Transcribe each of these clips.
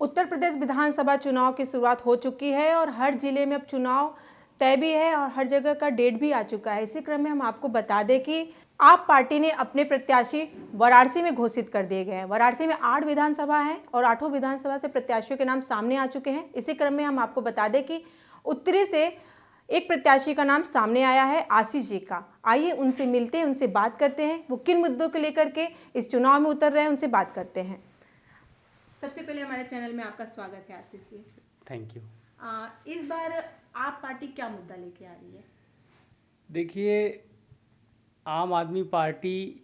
उत्तर प्रदेश विधानसभा चुनाव की शुरुआत हो चुकी है और हर जिले में अब चुनाव तय भी है और हर जगह का डेट भी आ चुका है। इसी क्रम में हम आपको बता दें कि आप पार्टी ने अपने प्रत्याशी वाराणसी में घोषित कर दिए गए हैं। वाराणसी में 8 विधानसभा हैं और 8 विधानसभा से प्रत्याशियों के नाम सामने आ चुके हैं। इसी क्रम में हम आपको बता दें कि उत्तरी से एक प्रत्याशी का नाम सामने आया है, आशीष जी का। आइए उनसे मिलते हैं, उनसे बात करते हैं, वो किन मुद्दों को लेकर के इस चुनाव में उतर रहे हैं, उनसे बात करते हैं। सबसे पहले हमारे चैनल में आपका स्वागत है आशीष जी। Thank you. इस बार आप पार्टी क्या मुद्दा लेके आ रही है? देखिए, आम आदमी पार्टी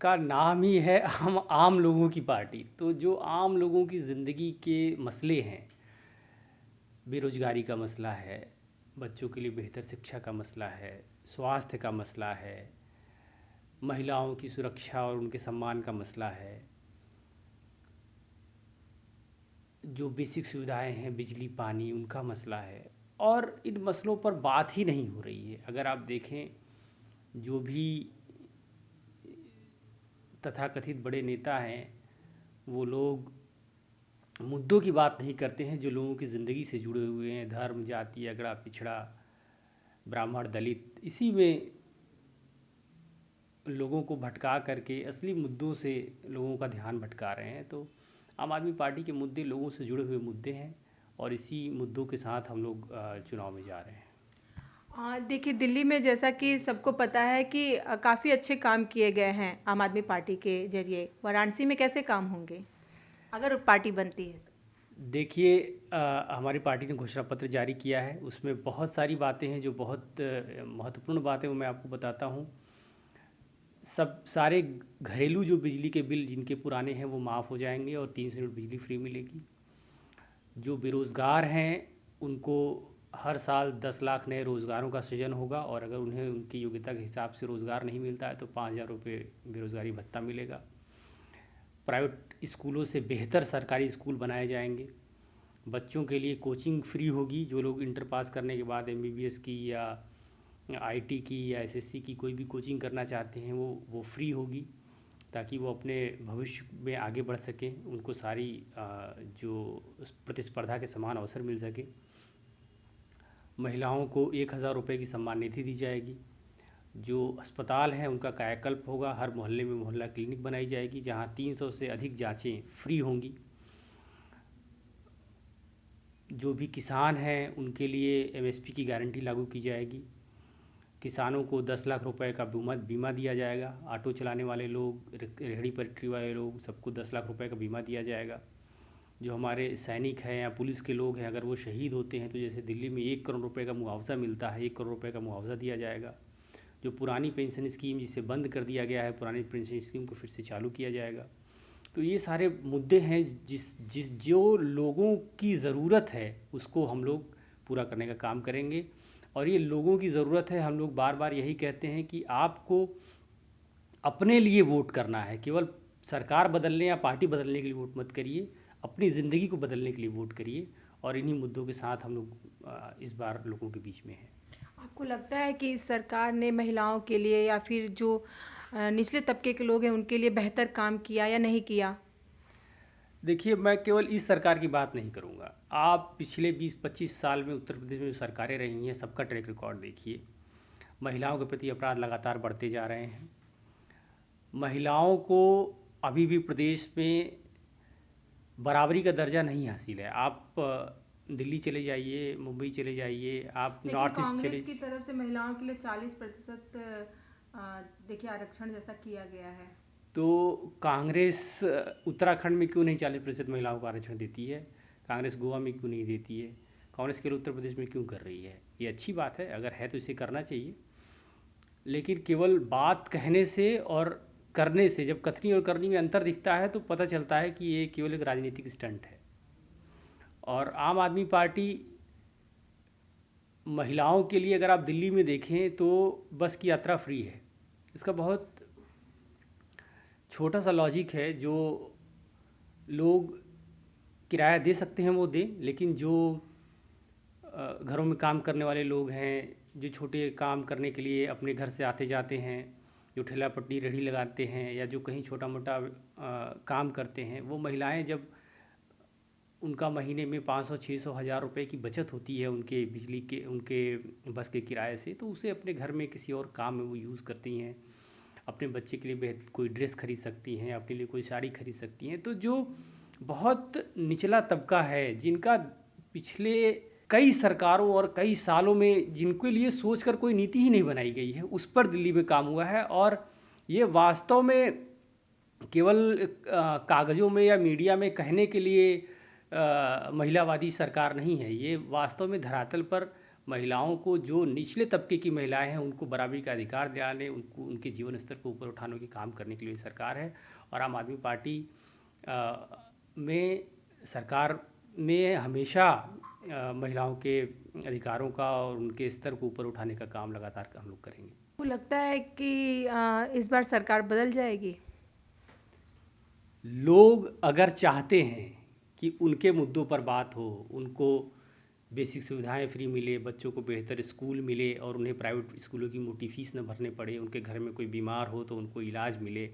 का नाम ही है हम आम लोगों की पार्टी। तो जो आम लोगों की ज़िंदगी के मसले हैं, बेरोजगारी का मसला है, बच्चों के लिए बेहतर शिक्षा का मसला है, स्वास्थ्य का मसला है, महिलाओं की सुरक्षा और उनके सम्मान का मसला है, जो बेसिक सुविधाएं हैं, बिजली पानी, उनका मसला है। और इन मसलों पर बात ही नहीं हो रही है। अगर आप देखें, जो भी तथाकथित बड़े नेता हैं, वो लोग मुद्दों की बात नहीं करते हैं जो लोगों की ज़िंदगी से जुड़े हुए हैं। धर्म, जाति, अगड़ा, पिछड़ा, ब्राह्मण, दलित, इसी में लोगों को भटका करके असली मुद्दों से लोगों का ध्यान भटका रहे हैं। तो आम आदमी पार्टी के मुद्दे लोगों से जुड़े हुए मुद्दे हैं और इसी मुद्दों के साथ हम लोग चुनाव में जा रहे हैं। देखिए, दिल्ली में जैसा कि सबको पता है कि काफ़ी अच्छे काम किए गए हैं आम आदमी पार्टी के जरिए। वाराणसी में कैसे काम होंगे अगर पार्टी बनती है तो? देखिए, हमारी पार्टी ने घोषणा पत्र जारी किया है। उसमें बहुत सारी बातें हैं जो बहुत महत्वपूर्ण बातें, वो मैं आपको बताता हूँ। सब सारे घरेलू जो बिजली के बिल जिनके पुराने हैं वो माफ़ हो जाएंगे और 300 यूनिट बिजली फ्री मिलेगी। जो बेरोज़गार हैं उनको हर साल 10 लाख नए रोज़गारों का सृजन होगा और अगर उन्हें उनकी योग्यता के हिसाब से रोज़गार नहीं मिलता है तो 5,000 रुपये बेरोज़गारी भत्ता मिलेगा। प्राइवेट स्कूलों से बेहतर सरकारी स्कूल बनाए जाएंगे। बच्चों के लिए कोचिंग फ्री होगी। जो लोग इंटर पास करने के बाद एमबीबीएस की या आईटी की या एसएससी की कोई भी कोचिंग करना चाहते हैं वो फ्री होगी, ताकि वो अपने भविष्य में आगे बढ़ सकें, उनको सारी जो प्रतिस्पर्धा के समान अवसर मिल सके। महिलाओं को 1,000 रुपये की सम्मान निधि दी जाएगी। जो अस्पताल हैं उनका कायाकल्प होगा। हर मोहल्ले में मोहल्ला क्लिनिक बनाई जाएगी जहां 300 से अधिक जांचें फ्री होंगी। जो भी किसान हैं उनके लिए एमएसपी की गारंटी लागू की जाएगी। किसानों को 10 लाख रुपए का बीमा दिया जाएगा। ऑटो चलाने वाले लोग, रेहड़ी पटरी वाले लोग, सबको 10 लाख रुपए का बीमा दिया जाएगा। जो हमारे सैनिक हैं या पुलिस के लोग हैं, अगर वो शहीद होते हैं तो जैसे दिल्ली में 1 करोड़ रुपए का मुआवजा मिलता है, 1 करोड़ रुपए का मुआवजा दिया जाएगा। जो पुरानी पेंशन स्कीम जिसे बंद कर दिया गया है, पुरानी पेंशन स्कीम को फिर से चालू किया जाएगा। तो ये सारे मुद्दे हैं जिस जिस जो लोगों की ज़रूरत है उसको हम लोग पूरा करने का काम करेंगे। और ये लोगों की ज़रूरत है, हम लोग बार बार यही कहते हैं कि आपको अपने लिए वोट करना है। केवल सरकार बदलने या पार्टी बदलने के लिए वोट मत करिए, अपनी ज़िंदगी को बदलने के लिए वोट करिए। और इन्हीं मुद्दों के साथ हम लोग इस बार लोगों के बीच में हैं। आपको लगता है कि सरकार ने महिलाओं के लिए या फिर जो निचले तबके के लोग हैं उनके लिए बेहतर काम किया या नहीं किया? देखिए, मैं केवल इस सरकार की बात नहीं करूंगा। आप पिछले 20-25 साल में उत्तर प्रदेश में जो सरकारें रही हैं सबका ट्रैक रिकॉर्ड देखिए। महिलाओं के प्रति अपराध लगातार बढ़ते जा रहे हैं। महिलाओं को अभी भी प्रदेश में बराबरी का दर्जा नहीं हासिल है। आप दिल्ली चले जाइए, मुंबई चले जाइए, आप लेकिन नॉर्थ ईस्ट कांग्रेस चले। की तरफ से महिलाओं के लिए 40% देखिए आरक्षण जैसा किया गया है। तो कांग्रेस उत्तराखंड में क्यों नहीं 40% महिलाओं को आरक्षण देती है? कांग्रेस गोवा में क्यों नहीं देती है? कांग्रेस केवल उत्तर प्रदेश में क्यों कर रही है? ये अच्छी बात है, अगर है तो इसे करना चाहिए। लेकिन केवल बात कहने से और करने से, जब कथनी और करनी में अंतर दिखता है तो पता चलता है कि ये केवल एक राजनीतिक स्टंट है। और आम आदमी पार्टी महिलाओं के लिए, अगर आप दिल्ली में देखें तो बस की यात्रा फ्री है। इसका बहुत छोटा सा लॉजिक है। जो लोग किराया दे सकते हैं वो दें, लेकिन जो घरों में काम करने वाले लोग हैं, जो छोटे काम करने के लिए अपने घर से आते जाते हैं, जो ठेला पट्टी रेहड़ी लगाते हैं या जो कहीं छोटा मोटा काम करते हैं, वो महिलाएं जब उनका महीने में 500-600 हज़ार रुपए की बचत होती है उनके बिजली के उनके बस के किराए से, तो उसे अपने घर में किसी और काम में वो यूज़ करती हैं। अपने बच्चे के लिए कोई ड्रेस खरीद सकती हैं, अपने लिए कोई साड़ी खरीद सकती हैं। तो जो बहुत निचला तबका है, जिनका पिछले कई सरकारों और कई सालों में जिनके लिए सोचकर कोई नीति ही नहीं बनाई गई है, उस पर दिल्ली में काम हुआ है। और ये वास्तव में केवल कागज़ों में या मीडिया में कहने के लिए महिलावादी सरकार नहीं है। ये वास्तव में धरातल पर महिलाओं को, जो निचले तबके की महिलाएं हैं, उनको बराबरी का अधिकार दिलाने, उनको उनके जीवन स्तर को ऊपर उठाने के काम करने के लिए सरकार है। और आम आदमी पार्टी में सरकार में हमेशा महिलाओं के अधिकारों का और उनके स्तर को ऊपर उठाने का काम लगातार हम लोग करेंगे। आपको लगता है कि इस बार सरकार बदल जाएगी? लोग अगर चाहते हैं कि उनके मुद्दों पर बात हो, उनको बेसिक सुविधाएं फ्री मिले, बच्चों को बेहतर स्कूल मिले और उन्हें प्राइवेट स्कूलों की मोटी फीस न भरने पड़े, उनके घर में कोई बीमार हो तो उनको इलाज मिले,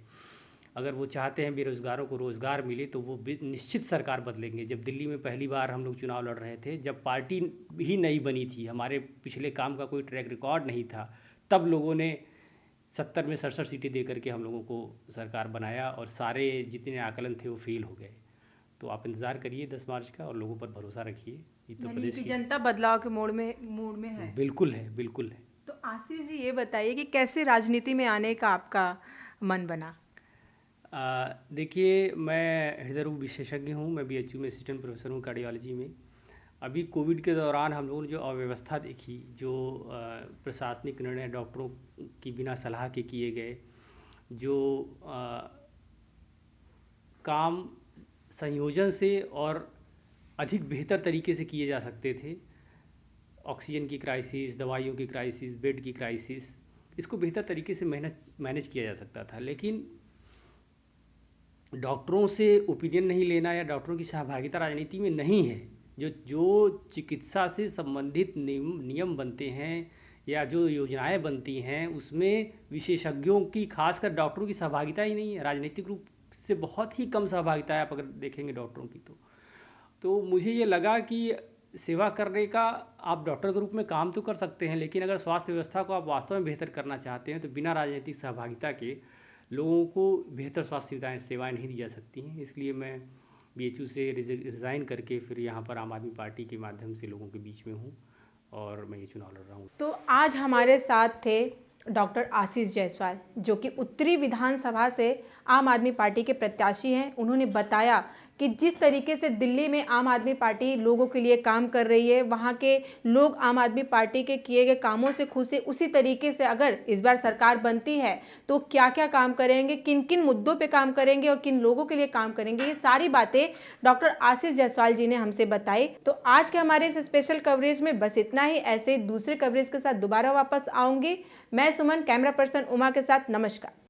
अगर वो चाहते हैं बेरोज़गारों को रोज़गार मिले, तो वो निश्चित सरकार बदलेंगे। जब दिल्ली में पहली बार हम लोग चुनाव लड़ रहे थे, जब पार्टी ही नई बनी थी, हमारे पिछले काम का कोई ट्रैक रिकॉर्ड नहीं था, तब लोगों ने 70 में 67 सीटें दे करके हम लोगों को सरकार बनाया और सारे जितने आकलन थे वो फेल हो गए। तो आप इंतज़ार करिए 10 मार्च का और लोगों पर भरोसा रखिए। यानी कि जनता बदलाव के मूड में है। बिल्कुल है, बिल्कुल है। तो आशीष जी, ये बताइए कि कैसे राजनीति में आने का आपका मन बना? देखिए, मैं हृदय रोग विशेषज्ञ हूँ। मैं BHU में असिस्टेंट प्रोफेसर हूँ कार्डियोलॉजी में। अभी कोविड के दौरान हम लोगों ने जो अव्यवस्था देखी, जो प्रशासनिक निर्णय डॉक्टरों की बिना सलाह के किए गए, जो काम संयोजन से और अधिक बेहतर तरीके से किए जा सकते थे, ऑक्सीजन की क्राइसिस, दवाइयों की क्राइसिस, बेड की क्राइसिस, इसको बेहतर तरीके से मैनेज किया जा सकता था। लेकिन डॉक्टरों से ओपिनियन नहीं लेना या डॉक्टरों की सहभागिता राजनीति में नहीं है। जो चिकित्सा से संबंधित नियम बनते हैं या जो योजनाएं बनती हैं, उसमें विशेषज्ञों की, खासकर डॉक्टरों की सहभागिता ही नहीं है। राजनीतिक रूप से बहुत ही कम सहभागिता है आप अगर देखेंगे डॉक्टरों की। तो मुझे ये लगा कि सेवा करने का आप डॉक्टर के रूप में काम तो कर सकते हैं, लेकिन अगर स्वास्थ्य व्यवस्था को आप वास्तव में बेहतर करना चाहते हैं तो बिना राजनीतिक सहभागिता के लोगों को बेहतर स्वास्थ्य सेवाएं नहीं दी जा सकती हैं। इसलिए मैं BHU से रिज़ाइन करके फिर यहाँ पर आम आदमी पार्टी के माध्यम से लोगों के बीच में हूँ और मैं ये चुनाव लड़ रहा हूँ। तो आज हमारे साथ थे डॉक्टर आशीष जायसवाल, जो कि उत्तरी विधानसभा से आम आदमी पार्टी के प्रत्याशी हैं। उन्होंने बताया कि जिस तरीके से दिल्ली में आम आदमी पार्टी लोगों के लिए काम कर रही है, वहाँ के लोग आम आदमी पार्टी के किए गए कामों से खुश है। उसी तरीके से अगर इस बार सरकार बनती है तो क्या क्या काम करेंगे, किन किन मुद्दों पे काम करेंगे और किन लोगों के लिए काम करेंगे, ये सारी बातें डॉक्टर आशीष जायसवाल जी ने हमसे बताई। तो आज के हमारे इस स्पेशल कवरेज में बस इतना ही। ऐसे दूसरे कवरेज के साथ दोबारा वापस आऊँगी। मैं सुमन, कैमरा पर्सन उमा के साथ। नमस्कार।